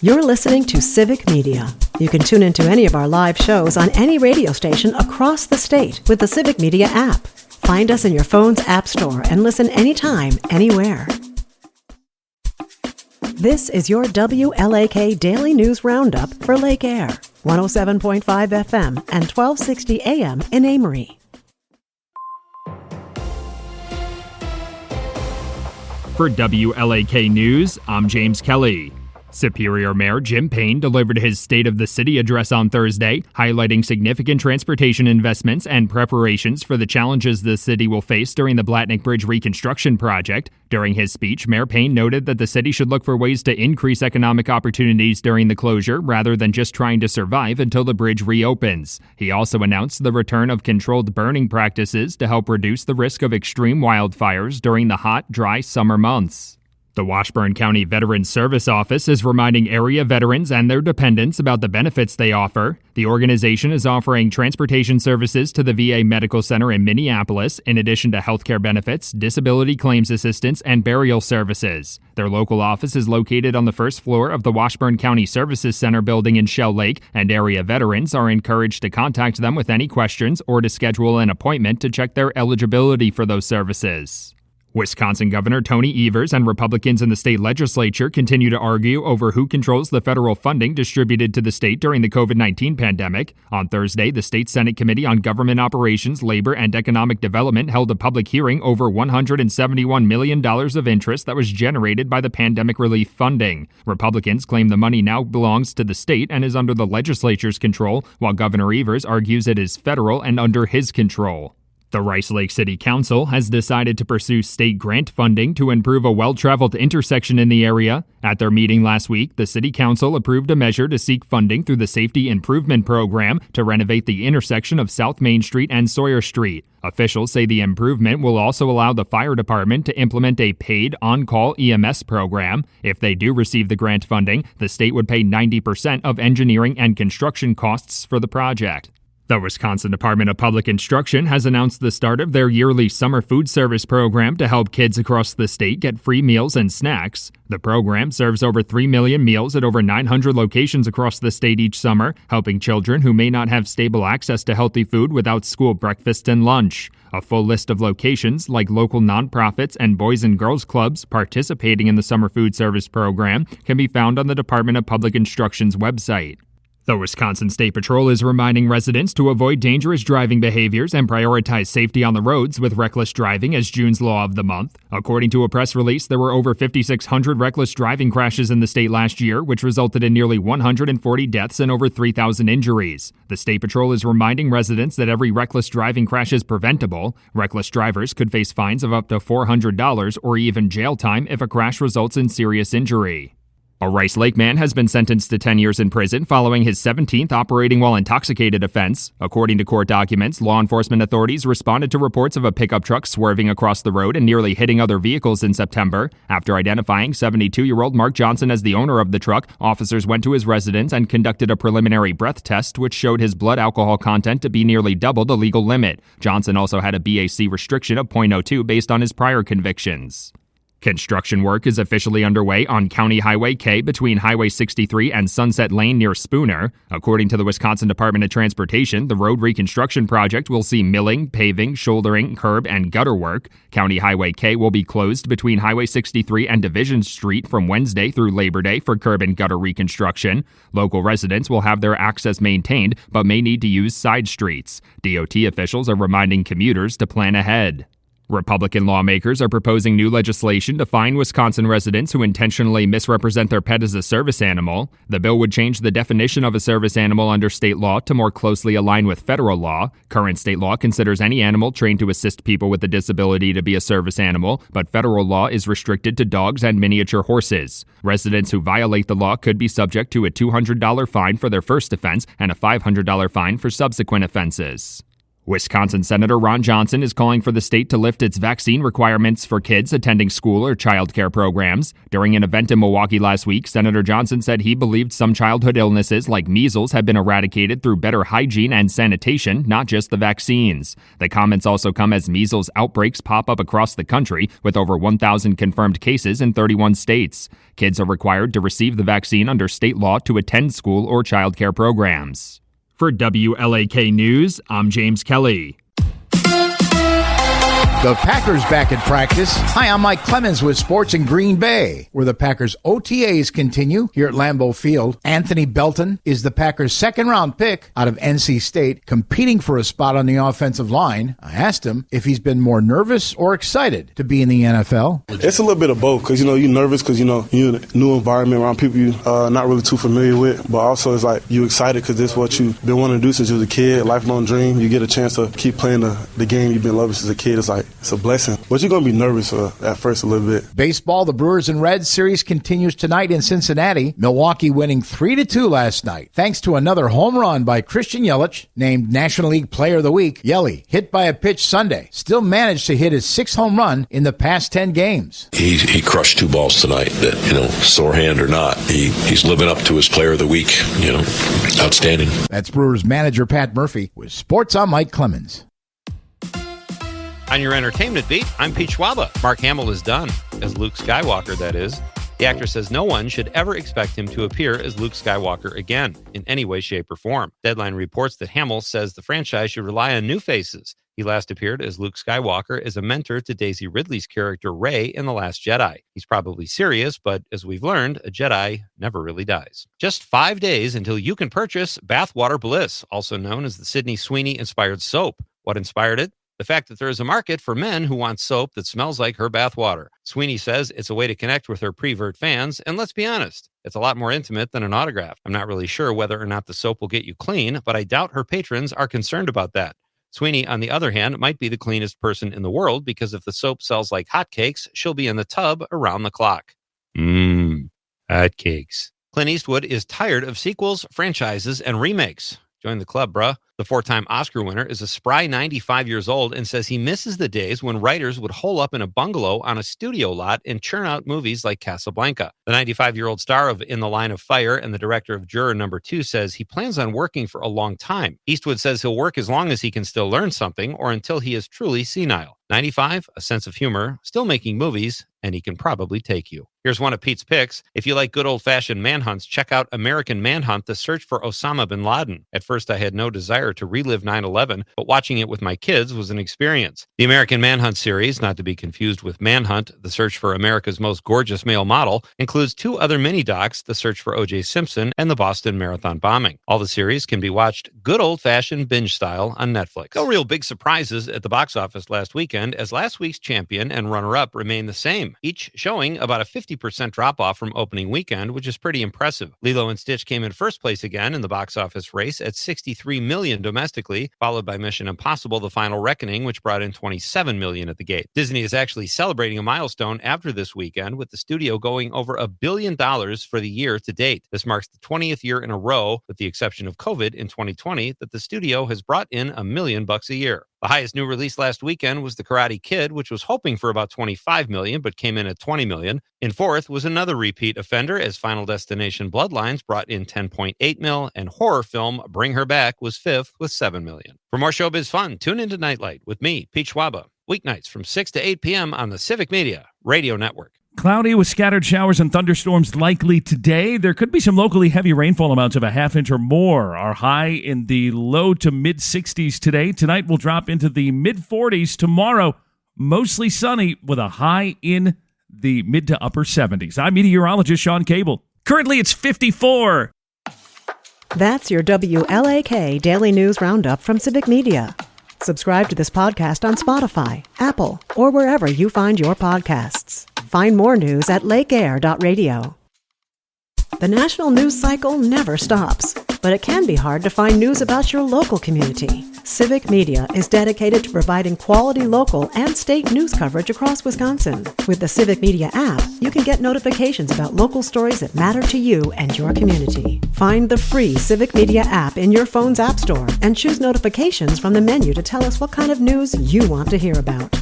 You're listening to Civic Media. You can tune into any of our live shows on any radio station across the state with the Civic Media app. Find us in your phone's app store and listen anytime, anywhere. This is your WLAK Daily News Roundup for Lake Air, 107.5 FM and 1260 AM in Amory. For WLAK News, I'm James Kelly. Superior Mayor Jim Payne delivered his State of the City address on Thursday, highlighting significant transportation investments and preparations for the challenges the city will face during the WLAK Bridge reconstruction project. During his speech, Mayor Payne noted that the city should look for ways to increase economic opportunities during the closure rather than just trying to survive until the bridge reopens. He also announced the return of controlled burning practices to help reduce the risk of extreme wildfires during the hot, dry summer months. The Washburn County Veterans Service Office is reminding area veterans and their dependents about the benefits they offer. The organization is offering transportation services to the VA Medical Center in Minneapolis, in addition to healthcare benefits, disability claims assistance, and burial services. Their local office is located on the first floor of the Washburn County Services Center building in Shell Lake, and area veterans are encouraged to contact them with any questions or to schedule an appointment to check their eligibility for those services. Wisconsin Governor Tony Evers and Republicans in the state legislature continue to argue over who controls the federal funding distributed to the state during the COVID-19 pandemic. On Thursday, the State Senate Committee on Government Operations, Labor, and Economic Development held a public hearing over $171 million of interest that was generated by the pandemic relief funding. Republicans claim the money now belongs to the state and is under the legislature's control, while Governor Evers argues it is federal and under his control. The Rice Lake City Council has decided to pursue state grant funding to improve a well-traveled intersection in the area. At their meeting last week, the City Council approved a measure to seek funding through the Safety Improvement Program to renovate the intersection of South Main Street and Sawyer Street. Officials say the improvement will also allow the fire department to implement a paid on-call EMS program. If they do receive the grant funding, the state would pay 90% of engineering and construction costs for the project. The Wisconsin Department of Public Instruction has announced the start of their yearly summer food service program to help kids across the state get free meals and snacks. The program serves over 3 million meals at over 900 locations across the state each summer, helping children who may not have stable access to healthy food without school breakfast and lunch. A full list of locations, like local nonprofits and Boys and Girls Clubs participating in the summer food service program, can be found on the Department of Public Instruction's website. The Wisconsin State Patrol is reminding residents to avoid dangerous driving behaviors and prioritize safety on the roads with reckless driving as June's law of the month. According to a press release, there were over 5,600 reckless driving crashes in the state last year, which resulted in nearly 140 deaths and over 3,000 injuries. The State Patrol is reminding residents that every reckless driving crash is preventable. Reckless drivers could face fines of up to $400 or even jail time if a crash results in serious injury. A Rice Lake man has been sentenced to 10 years in prison following his 17th operating while intoxicated offense. According to court documents, law enforcement authorities responded to reports of a pickup truck swerving across the road and nearly hitting other vehicles in September. After identifying 72-year-old Mark Johnson as the owner of the truck, officers went to his residence and conducted a preliminary breath test, which showed his blood alcohol content to be nearly double the legal limit. Johnson also had a BAC restriction of .02 based on his prior convictions. Construction work is officially underway on County Highway K between Highway 63 and Sunset Lane near Spooner. According to the Wisconsin Department of Transportation, the road reconstruction project will see milling, paving, shouldering, curb, and gutter work. County Highway K will be closed between Highway 63 and Division Street from Wednesday through Labor Day for curb and gutter reconstruction. Local residents will have their access maintained, but may need to use side streets. DOT officials are reminding commuters to plan ahead. Republican lawmakers are proposing new legislation to fine Wisconsin residents who intentionally misrepresent their pet as a service animal. The bill would change the definition of a service animal under state law to more closely align with federal law. Current state law considers any animal trained to assist people with a disability to be a service animal, but federal law is restricted to dogs and miniature horses. Residents who violate the law could be subject to a $200 fine for their first offense and a $500 fine for subsequent offenses. Wisconsin Senator Ron Johnson is calling for the state to lift its vaccine requirements for kids attending school or child care programs. During an event in Milwaukee last week, Senator Johnson said he believed some childhood illnesses like measles have been eradicated through better hygiene and sanitation, not just the vaccines. The comments also come as measles outbreaks pop up across the country, with over 1,000 confirmed cases in 31 states. Kids are required to receive the vaccine under state law to attend school or child care programs. For WLAK News, I'm James Kelly. The Packers back at practice. Hi, I'm Mike Clemens with Sports in Green Bay, where the Packers OTAs continue here at Lambeau Field. Anthony Belton is the Packers' second-round pick out of NC State, competing for a spot on the offensive line. I asked him if he's been more nervous or excited to be in the NFL. It's a little bit of both, because, you're nervous because, you're in a new environment around people you're not really too familiar with, but also it's like you're excited because this is what you've been wanting to do since you was a kid, a lifelong dream. You get a chance to keep playing the game you've been loving since a kid. It's a blessing. But you're going to be nervous at first a little bit. Baseball, the Brewers and Reds series continues tonight in Cincinnati. Milwaukee winning 3-2 last night, thanks to another home run by Christian Yelich, named National League Player of the Week. Yelly, hit by a pitch Sunday, still managed to hit his 6th home run in the past 10 games. He crushed 2 balls tonight that, sore hand or not, he's living up to his Player of the Week, outstanding. That's Brewers manager Pat Murphy with Sports. I'm Mike Clemens. On your entertainment beat, I'm Pete Schwaba. Mark Hamill is done, as Luke Skywalker, that is. The actor says no one should ever expect him to appear as Luke Skywalker again, in any way, shape, or form. Deadline reports that Hamill says the franchise should rely on new faces. He last appeared as Luke Skywalker as a mentor to Daisy Ridley's character Rey in The Last Jedi. He's probably serious, but as we've learned, a Jedi never really dies. Just 5 days until you can purchase Bathwater Bliss, also known as the Sydney Sweeney-inspired soap. What inspired it? The fact that there is a market for men who want soap that smells like her bathwater. Sweeney says it's a way to connect with her prevert fans, and let's be honest, it's a lot more intimate than an autograph. I'm not really sure whether or not the soap will get you clean, but I doubt her patrons are concerned about that. Sweeney, on the other hand, might be the cleanest person in the world because if the soap sells like hotcakes, she'll be in the tub around the clock. Hotcakes. Clint Eastwood is tired of sequels, franchises, and remakes. Join the club, bruh. The 4-time Oscar winner is a spry 95 years old and says he misses the days when writers would hole up in a bungalow on a studio lot and churn out movies like Casablanca. The 95-year-old star of In the Line of Fire and the director of Juror No. 2 says he plans on working for a long time. Eastwood says he'll work as long as he can still learn something or until he is truly senile. 95, a sense of humor, still making movies, and he can probably take you. Here's one of Pete's picks. If you like good old-fashioned manhunts, check out American Manhunt, The Search for Osama bin Laden. At first, I had no desire to relive 9/11, but watching it with my kids was an experience. The American Manhunt series, not to be confused with Manhunt, The Search for America's Most Gorgeous Male Model, includes 2 other mini-docs, The Search for O.J. Simpson and the Boston Marathon Bombing. All the series can be watched good old-fashioned binge style on Netflix. No real big surprises at the box office last weekend, as last week's champion and runner-up remain the same, each showing about a 50% drop-off from opening weekend, which is pretty impressive. Lilo & Stitch came in first place again in the box office race at $63 million domestically, followed by Mission Impossible: The Final Reckoning, which brought in $27 million at the gate. Disney is actually celebrating a milestone after this weekend, with the studio going over $1 billion for the year to date. This marks the 20th year in a row, with the exception of COVID in 2020, that the studio has brought in $1 million a year. The highest new release last weekend was The Karate Kid, which was hoping for about $25 million, but came in at $20 million. In fourth was another repeat offender, as Final Destination Bloodlines brought in $10.8 million, and horror film Bring Her Back was fifth with $7 million. For more showbiz fun, tune into Nightlight with me, Pete Schwaba, weeknights from 6 to 8 p.m. on the Civic Media Radio Network. Cloudy with scattered showers and thunderstorms likely today. There could be some locally heavy rainfall amounts of a half inch or more. Our high in the low to mid 60s today. Tonight will drop into the mid 40s. Tomorrow, mostly sunny with a high in the mid to upper 70s. I'm meteorologist Sean Cable. Currently, it's 54. That's your WLAK Daily News Roundup from Civic Media. Subscribe to this podcast on Spotify, Apple, or wherever you find your podcasts. Find more news at lakeair.radio. The national news cycle never stops. but it can be hard to find news about your local community. Civic Media is dedicated to providing quality local and state news coverage across Wisconsin. With the Civic Media app, you can get notifications about local stories that matter to you and your community. Find the free Civic Media app in your phone's app store and choose notifications from the menu to tell us what kind of news you want to hear about.